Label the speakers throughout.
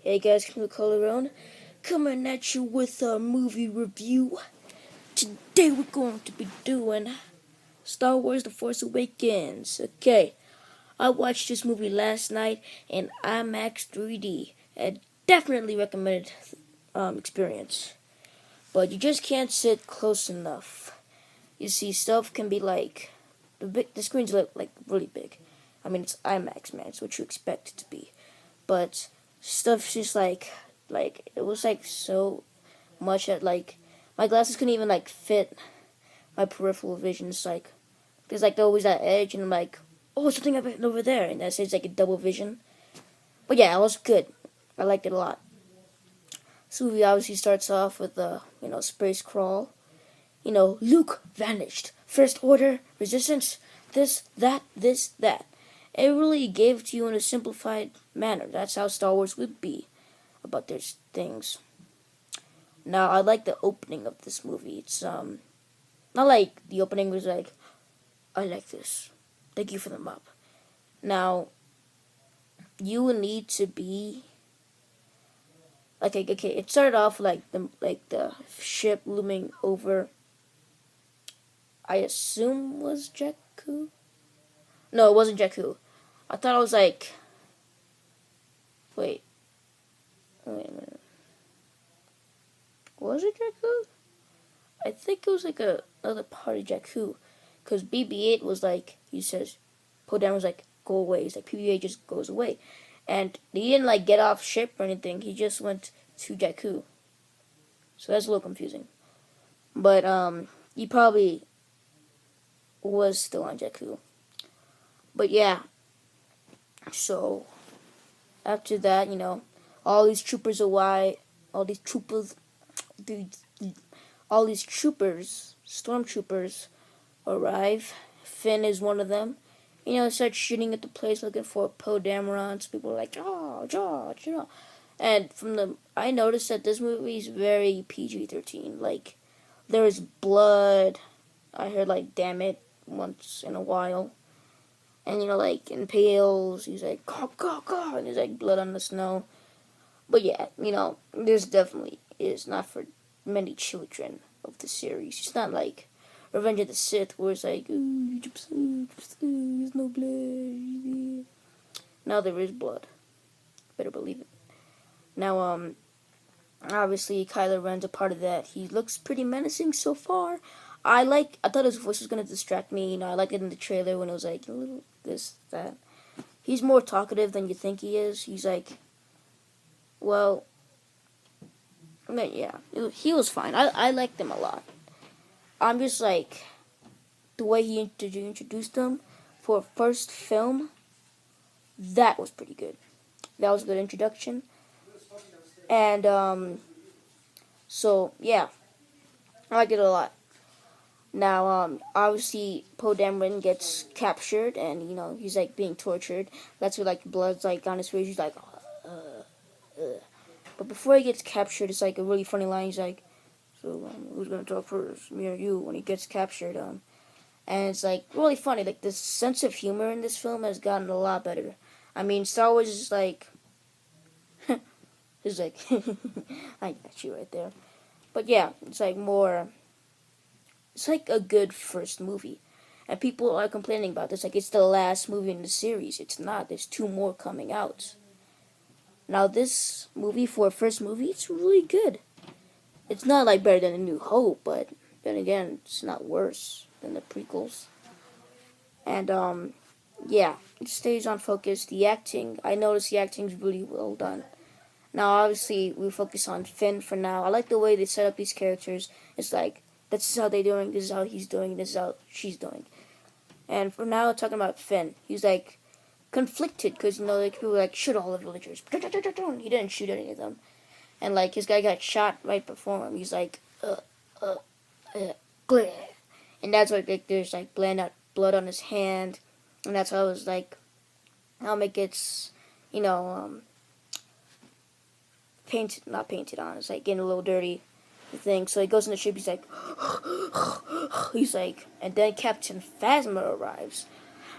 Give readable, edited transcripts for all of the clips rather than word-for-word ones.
Speaker 1: Hey guys, Camille Calderon, coming at you with a movie review. Today we're going to be doing Star Wars The Force Awakens. Okay, I watched this movie last night in IMAX 3D. A definitely recommended experience. But you just can't sit close enough. You see, stuff can be like, the screen's like really big. I mean, it's IMAX, man, it's what you expect it to be. But stuff's just like it was like so much that like my glasses couldn't even like fit my peripheral vision. It's like there's like always that edge, and I'm like, oh, something up over there, and that's it's like a double vision. But yeah, it was good. I liked it a lot. This movie obviously starts off with the space crawl. Luke vanished. First Order, Resistance, this, that. It really gave it to you in a simplified manner. That's how Star Wars would be about their things. Now, I like the opening of this movie. It's not like the opening was like, I like this. Thank you for the map. Now, you will need to be like okay. It started off like the ship looming over. I assume was Jakku. No, it wasn't Jakku. I thought it was like. Wait a minute. Was it Jakku? I think it was like another part of Jakku, because BB-8 was like he says, Poe Dameron was like go away. He's like BB-8 just goes away, and he didn't like get off ship or anything. He just went to Jakku, so that's a little confusing. But he probably was still on Jakku. But yeah, so after that, all these troopers arrive. All these troopers, stormtroopers arrive. Finn is one of them. Starts shooting at the place looking for Poe Dameron. So people are like, George. And I noticed that this movie is very PG-13. Like, there's blood. I heard like, damn it, once in a while. And like impales. He's like, go, and there's like blood on the snow. But yeah, this definitely is not for many children of the series. It's not like Revenge of the Sith, where it's like, ooh, there's no blood. Now there is blood. Better believe it. Now, obviously Kylo Ren's a part of that. He looks pretty menacing so far. I thought his voice was gonna distract me. I liked it in the trailer when it was like a little this, that. He's more talkative than you think he is. He's like, well, yeah, he was fine. I liked him a lot. I'm just like, the way he introduced him for a first film, that was pretty good. That was a good introduction. And, so, yeah, I liked it a lot. Now, obviously, Poe Dameron gets captured, and, he's, like, being tortured. That's where, like, blood's, like, on his face. He's like, But before he gets captured, it's, like, a really funny line. He's like, so, who's gonna talk first, me or you, when he gets captured, and it's, like, really funny. Like, the sense of humor in this film has gotten a lot better. I mean, Star Wars is, like, it's, like, I got you right there. But, yeah, it's, like, more... It's like a good first movie. And people are complaining about this. Like, it's the last movie in the series. It's not. There's 2 more coming out. Now, this movie, for a first movie, it's really good. It's not, like, better than A New Hope, but then again, it's not worse than the prequels. And, yeah, it stays on focus. The acting, I noticed the acting's really well done. Now, obviously, we focus on Finn for now. I like the way they set up these characters. It's like, this is how they're doing, this is how he's doing, this is how she's doing. And for now, talking about Finn, he's like conflicted because, like, people were like, shoot all the villagers. He didn't shoot any of them. And, like, his guy got shot right before him. He's like, glare. And that's why, like, there's, like, blood on his hand. And that's how it was, like, helmet gets, not painted on. It's, like, getting a little dirty. Thing. So he goes in the ship, he's like, and then Captain Phasma arrives.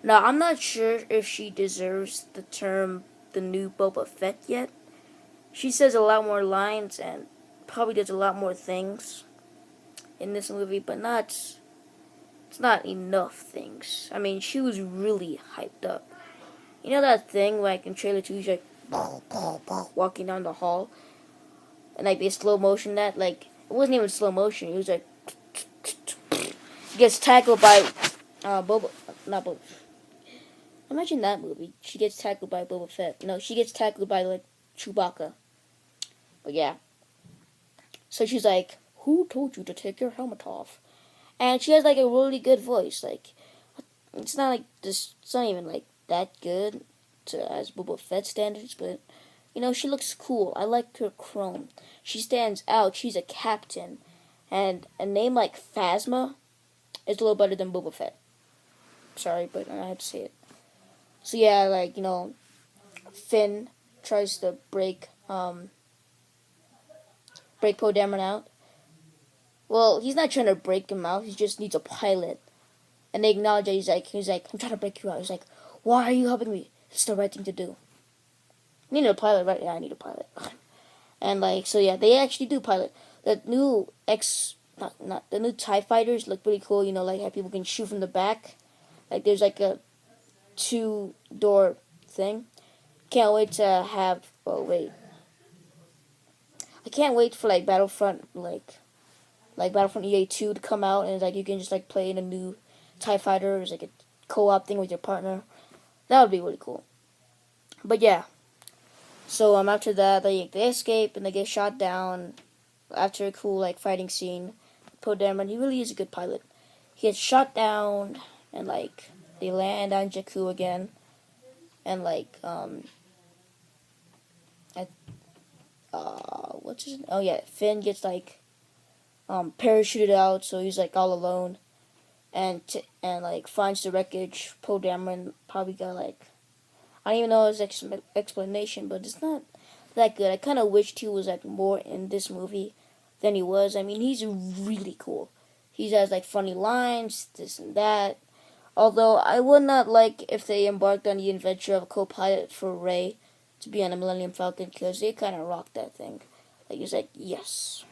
Speaker 1: Now, I'm not sure if she deserves the term the new Boba Fett yet. She says a lot more lines and probably does a lot more things in this movie, but it's not enough things. I mean, she was really hyped up. You know that thing like in trailer 2, she's like walking down the hall, and like they slow motion that, like it wasn't even slow motion. It was like she gets tackled by Boba, not Boba. Imagine that movie. She gets tackled by Boba Fett. No, she gets tackled by like Chewbacca. But yeah, so she's like, "Who told you to take your helmet off?" And she has like a really good voice. Like it's not like this. It's not even like that good to as Boba Fett standards, but you know she looks cool. I like her chrome. She stands out. She's a captain, and a name like Phasma is a little better than Boba Fett. Sorry, but I had to say it. So yeah, like Finn tries to break Poe Dameron out. Well, he's not trying to break him out. He just needs a pilot. And they acknowledge that he's like, I'm trying to break you out. He's like, why are you helping me? It's the right thing to do. You need a pilot, right? Yeah, I need a pilot. And like, so yeah, they actually do pilot. The new not the new TIE fighters look pretty cool. You know, like how people can shoot from the back. Like there's like a 2-door thing. Can't wait to have. Oh wait, I can't wait for like Battlefront Battlefront EA 2 to come out, and like you can just like play in a new TIE fighter. It's like a co-op thing with your partner. That would be really cool. But yeah, so after that they escape and they get shot down. After a cool like fighting scene, Poe Dameron, he really is a good pilot. He gets shot down and like they land on Jakku again, and like at, what's his name? Oh yeah, Finn gets like parachuted out, so he's like all alone, and like finds the wreckage. Poe Dameron probably got like I don't even know his explanation, but it's not that good. I kind of wished he was like more in this movie than he was. I mean, he's really cool. He has like funny lines, this and that. Although I would not like if they embarked on the adventure of a co-pilot for Rey to be on the Millennium Falcon, because they kind of rocked that thing. Like he's like, yes.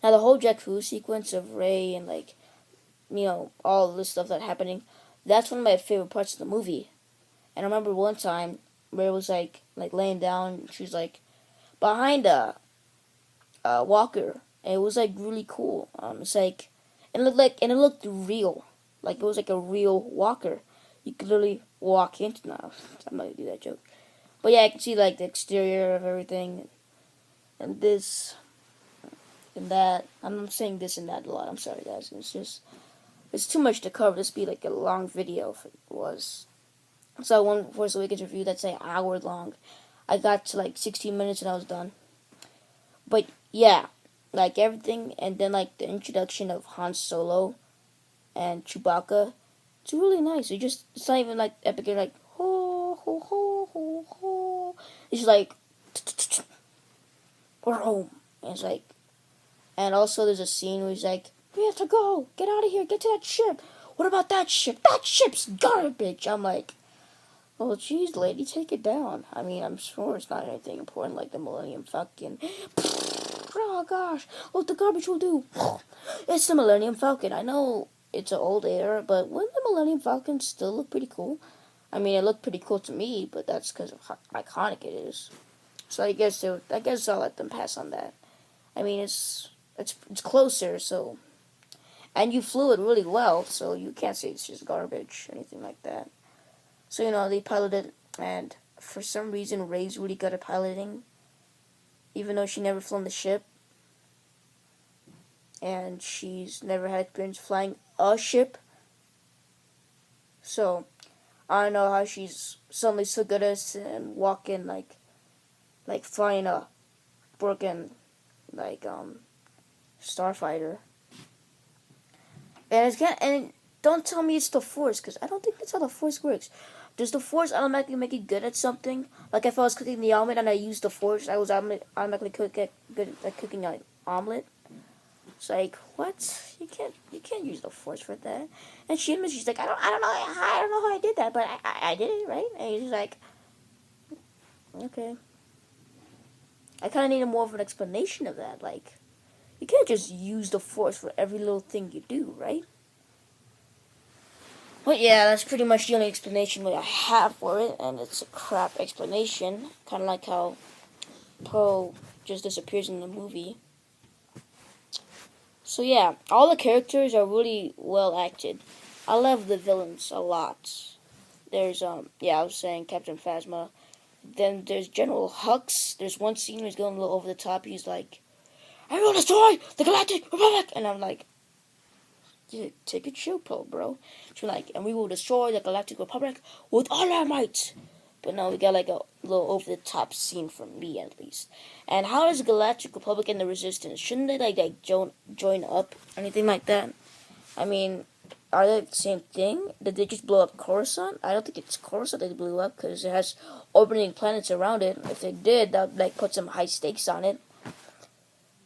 Speaker 1: Now the whole Jakku sequence of Rey and like all this stuff that's happening, that's one of my favorite parts of the movie. And I remember one time Rey was like laying down, she was like behind a walker, and it was like really cool. It's like and it looked real, like it was like a real walker. You could literally walk into. No, I'm not gonna do that joke. But yeah, I can see like the exterior of everything, and this and that. I'm not saying this and that a lot. I'm sorry, guys. It's too much to cover. This would be like a long video if it was. So one Force Awakens review that's an hour long. I got to like 16 minutes and I was done. But yeah, like everything, and then like the introduction of Han Solo and Chewbacca, it's really nice. It's not even like epic. Like ho ho ho ho ho. It's like we're home. And it's like, and also there's a scene where he's like, we have to go. Get out of here. Get to that ship. What about that ship? That ship's garbage. I'm like, well, geez, lady, take it down. I mean, I'm sure it's not anything important like the Millennium Falcon. Oh, gosh. What the garbage will do. It's the Millennium Falcon. I know it's an old era, but wouldn't the Millennium Falcon still look pretty cool? I mean, it looked pretty cool to me, but that's because of how iconic it is. So I guess I'll let them pass on that. I mean, it's closer, so... And you flew it really well, so you can't say it's just garbage or anything like that. So, they piloted, and for some reason, Rey's really good at piloting, even though she never flown the ship, and she's never had experience flying a ship. So, I don't know how she's suddenly so good at it and walking, like flying a broken, starfighter. And don't tell me it's the Force, because I don't think that's how the Force works. Does the Force automatically make you good at something? Like if I was cooking the omelet and I used the Force, I was automatically good at cooking an omelet. It's like, what? You can't use the Force for that. And she's like, I don't know how I did that, but I did it, right? And he's like, okay. I kind of needed more of an explanation of that. Like, you can't just use the Force for every little thing you do, right? But yeah, that's pretty much the only explanation that I have for it, and it's a crap explanation. Kind of like how Poe just disappears in the movie. So yeah, all the characters are really well acted. I love the villains a lot. There's I was saying Captain Phasma. Then there's General Hux. There's one scene where he's going a little over the top. He's like, "I will destroy the Galactic Republic," and I'm like, "Yeah, take a chill pill, bro." She's like, "And we will destroy the Galactic Republic with all our might." But no, we got like a little over the top scene from me at least. And how does the Galactic Republic and the Resistance? Shouldn't they like join up? Anything like that? I mean, are they the same thing? Did they just blow up Coruscant? I don't think it's Coruscant they blew up because it has orbiting planets around it. If they did, that would like put some high stakes on it.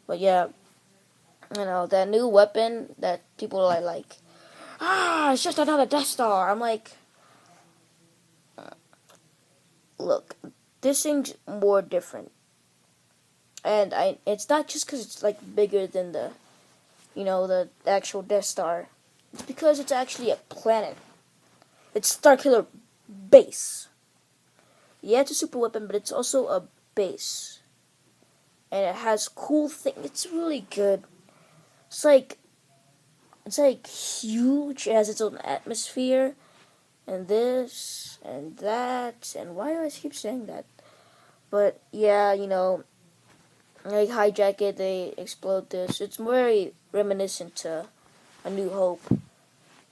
Speaker 1: But yeah, that new weapon that people are like, it's just another Death Star. I'm like, look, this thing's more different, and it's not just because it's like bigger than the actual Death Star. It's because it's actually a planet. It's Starkiller base. Yeah, it's a super weapon, but it's also a base, and it has cool things. It's really good. It's like huge. It has its own atmosphere, and this and that. And why do I keep saying that? But yeah, they hijack it. They explode this. It's very reminiscent to A New Hope,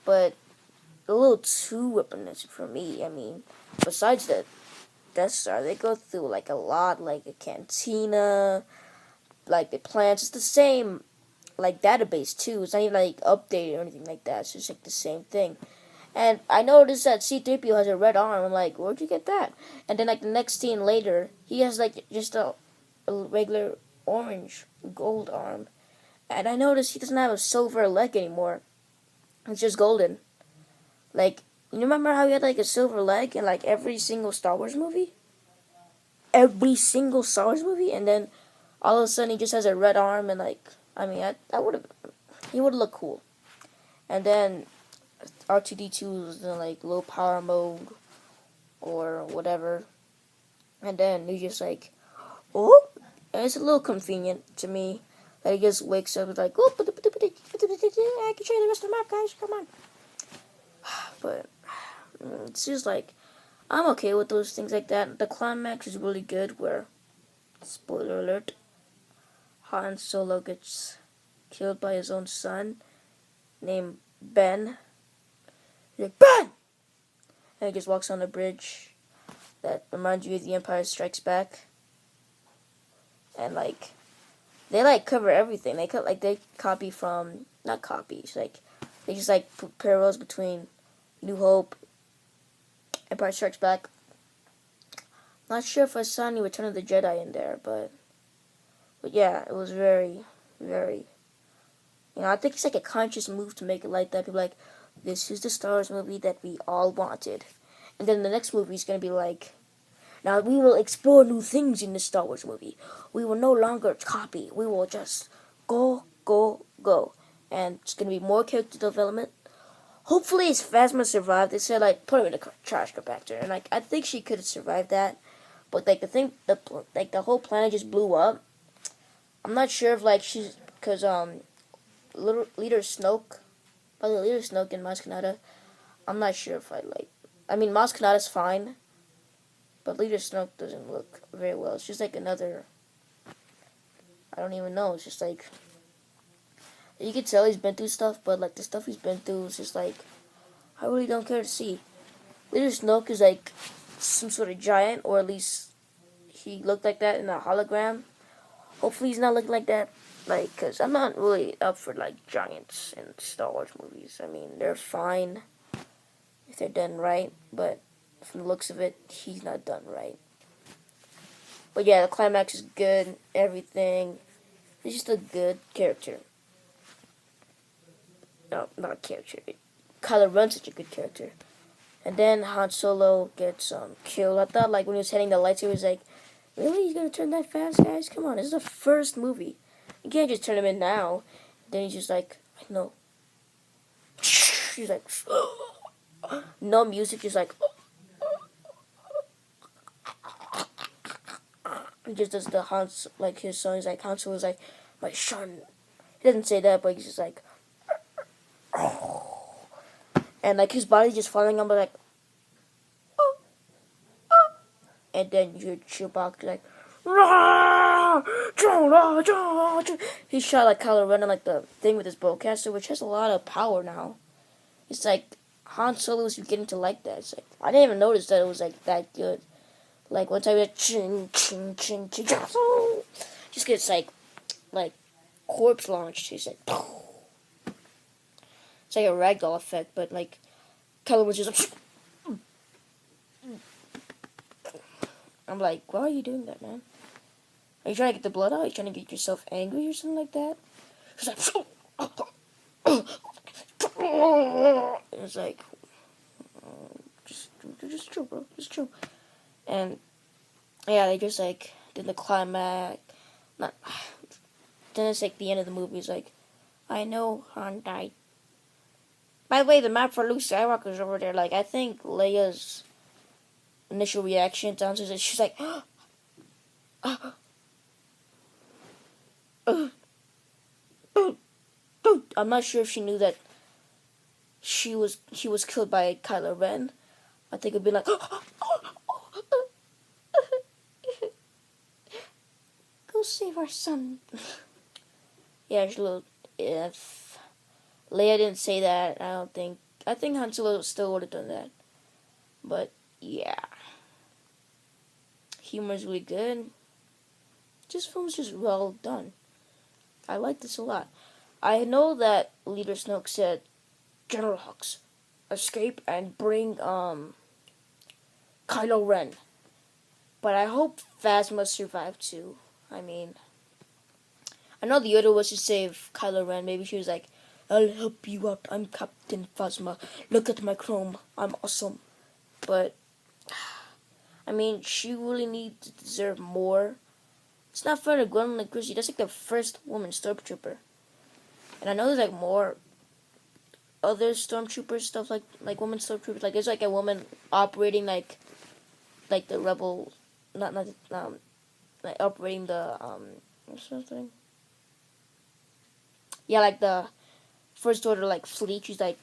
Speaker 1: but a little too reminiscent for me. I mean, besides the Death Star, they go through like a lot, like a cantina, like the plants. It's the same like database too. It's not even like updated or anything like that. It's just like the same thing. And I noticed that C-3PO has a red arm. I'm like, where'd you get that? And then like the next scene later, he has like just a regular orange gold arm. And I noticed he doesn't have a silver leg anymore. It's just golden. Like, you remember how he had like a silver leg in like every single Star Wars movie? Every single Star Wars movie, and then all of a sudden he just has a red arm and like, I mean, I would have, he would look cool. And then R2D2 was in like low power mode or whatever, and then he just like, oh, and it's a little convenient to me that he just wakes up and like, oh, I can show you the rest of the map, guys, come on. But it's just like, I'm okay with those things like that. The climax is really good where, spoiler alert, Han Solo gets killed by his own son named Ben. He's like, Ben! And he just walks on the bridge that reminds you of The Empire Strikes Back. And like, they like cover everything. They copy from, not copies, like, they just like put parallels between New Hope, Empire Strikes Back. Not sure if I saw any Return of the Jedi in there, but yeah, it was very, very, I think it's like a conscious move to make it like that. People are like, this is the Star Wars movie that we all wanted. And then the next movie is going to be like, now we will explore new things in the Star Wars movie. We will no longer copy. We will just go, go, go. And it's going to be more character development. Hopefully it's Phasma survived. They said, like, put her in the trash compactor. And, like, I think she could have survived that. But, like, the whole planet just blew up. I'm not sure if, like, she's, because, Leader Snoke, probably Leader Snoke and Maz Kanata, I'm not sure if Maz Kanata's fine, but Leader Snoke doesn't look very well. It's just, like, another, I don't even know, it's just, like, you can tell he's been through stuff, but, like, the stuff he's been through is just, like, I really don't care to see. Leader Snoke is, like, some sort of giant, or at least he looked like that in a hologram. Hopefully he's not looking like that, like, because I'm not really up for, like, giants in Star Wars movies. I mean, they're fine if they're done right, but from the looks of it, he's not done right. But yeah, the climax is good, everything. He's just a good character. No, not a character. Kylo Ren's such a good character. And then Han Solo gets killed. I thought, like, when he was hitting the lightsaber, he was like, Really? He's gonna turn that fast, guys? Come on, this is the first movie. You can't just turn him in now. Then he's just like, no. He's like, no music, just like, he just does the Hans, like his song. He's like, Han Solo's like, my son. He doesn't say that, but he's just like, and like his body's just falling on, but like, and then your Chewbacca like, he shot like Kylo Ren on like the thing with his bowcaster, which has a lot of power now. It's like Han Solo is beginning to like that. It's like I didn't even notice that it was like that good. Like one time, he ching ching ching ching, just gets like corpse launched. He's like, it's like a ragdoll effect, but like Kylo was just like, I'm like, why are you doing that, man? Are you trying to get the blood out? Are you trying to get yourself angry or something like that? He's like, it's like, just chill, bro, just chill. And yeah, they just like did the climax. Not. Then it's like the end of the movie. It's like, I know Han died. By the way, the map for Luke Skywalker's over there. Like, I think Leia's initial reaction to answers is she's like, I'm not sure if she knew that he was killed by Kylo Ren. I think it'd be like, go save our son. Yeah, if Leia didn't say that, I think Han Solo still would have done that. But yeah, humor's really good. This film's just well done. I like this a lot. I know that Leader Snoke said, General Hux, escape and bring Kylo Ren. But I hope Phasma survived too. I mean, I know the order was to save Kylo Ren. Maybe she was like, I'll help you out. I'm Captain Phasma. Look at my chrome. I'm awesome. But, I mean, she really needs to deserve more. It's not fair to Gwendolyn Christie. That's like the first woman stormtrooper. And I know there's like more other stormtroopers, stuff like women stormtroopers. Like there's like a woman operating like the rebel, not like operating the what's that thing? Yeah, like the first order like fleet. She's like,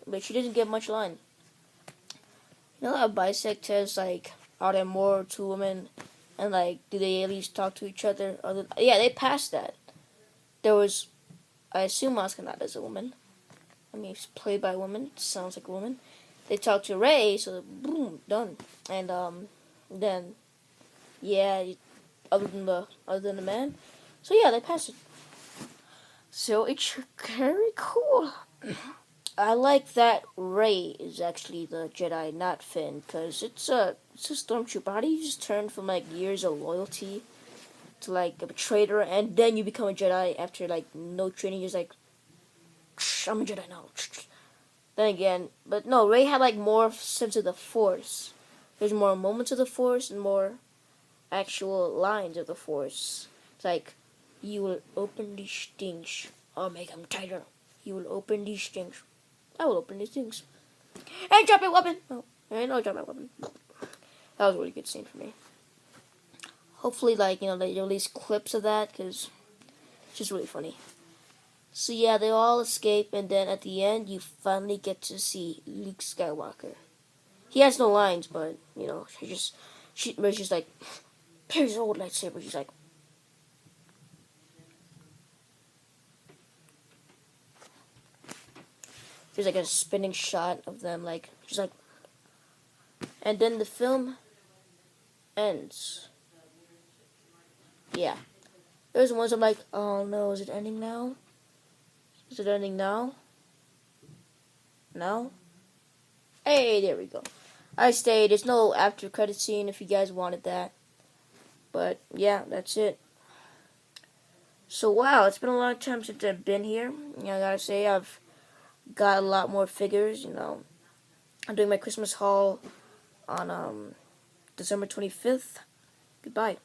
Speaker 1: but she doesn't get much line. You know how bisect has like, are there more to women, and like do they at least talk to each other? Yeah, they passed that. There was, I assume Maskanata is a woman. I mean, it's played by a woman. Sounds like a woman. They talked to Rey, so boom, done. And then yeah, other than the man, so yeah, they passed it. So it's very cool. I like that Rey is actually the Jedi, not Finn, because it's a stormtrooper. How do you just turn from like years of loyalty to like a traitor, and then you become a Jedi after like no training? You're like, I'm a Jedi now. Then again, but no, Rey had like more sense of the Force. There's more moments of the Force and more actual lines of the Force. It's like, you will open these things. I'll make them tighter. You will open these things. I will open these things. And drop my weapon. Oh, and I'll drop my weapon. That was a really good scene for me. Hopefully, like, you know, they release clips of that, because it's just really funny. So yeah, they all escape, and then at the end, you finally get to see Luke Skywalker. He has no lines, but, you know, she's just like, here's the old lightsaber. She's like, there's like a spinning shot of them, like, she's like, and then the film ends. Yeah. There's ones I'm like, oh no, is it ending now? Is it ending now? No? Hey, there we go. I stayed. There's no after credit scene if you guys wanted that. But yeah, that's it. So wow, it's been a long time since I've been here. You know, I gotta say, I've got a lot more figures, you know. I'm doing my Christmas haul on December 25th. Goodbye.